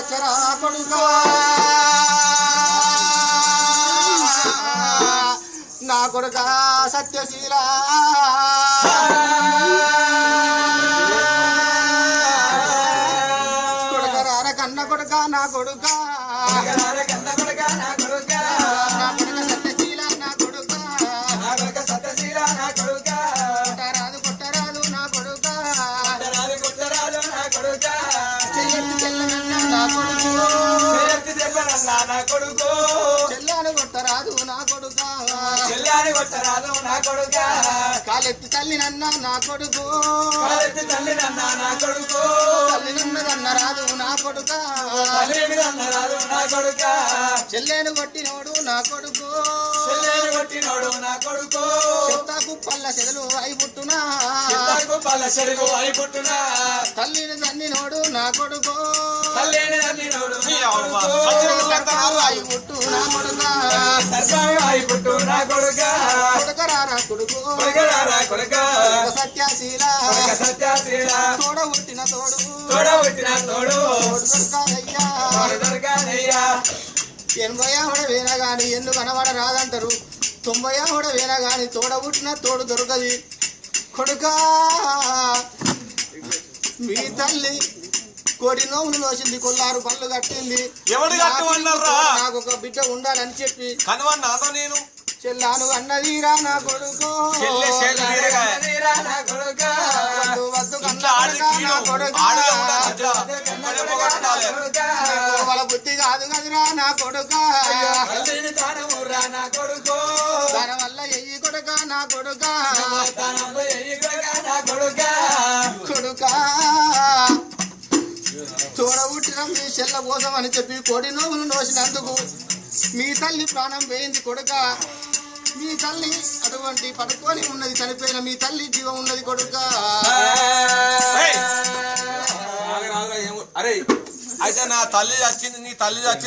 వచ్చరా కొడుకా నా కొడుక సత్యశీల కొడుకరార కన్న కొడుక నా కొడుక సత్యశీల నా కొడుక కొట్టరాదు కొట్టరాదు నా కొడుక చెల్లాను కొట్టరాదు నా కొడుక కాలెత్తి తల్లి నన్న నా కొడుకు తల్లినన్నదన్న రాదు నా కొడుక చెల్లెను కొట్టినోడు నా కొడుకు చెత్తాకు పల్ల చెదలు అయిపుట్టునా తల్లిని తన్నినోడు నా కొడుకు అయిపుట్టు నా కొడుక కొడుకరారా కొడుకు సత్యశీల తోడ పుట్టిన తోడు దొరకాదయ్యా 80 ఆవిడ వేనా గాని ఎందుకు అనవాడ రాదంటారు 90 ఆవిడ వేనా గాని తోడ పుట్టిన తోడు దొరకది కొడుకా మీ తల్లి కోడి నోవులు లోసింది కొల్లారు పళ్ళు కట్టింది నాకు ఒక బిడ్డ ఉండాలని చెప్పి కనువన్నాదో నేను చెల్లాను అన్నదీరా నా కొడుకు వాళ్ళ బుద్ధి కాదు కదురా నా కొడుక దానివల్ల ఎయ్యి కొడుక నా కొడుక చూడబుట్టిన మీ చెల్ల కోసం అని చెప్పి కోడి నోవులు నోసినందుకు మీ తల్లి ప్రాణం వేయింది కొడుక మీ తల్లి అటువంటి పడుకొని ఉన్నది చనిపోయిన మీ తల్లి జీవం ఉన్నది కొడుక అరే అయితే నా తల్లి చచ్చింది నీ తల్లి చచ్చింది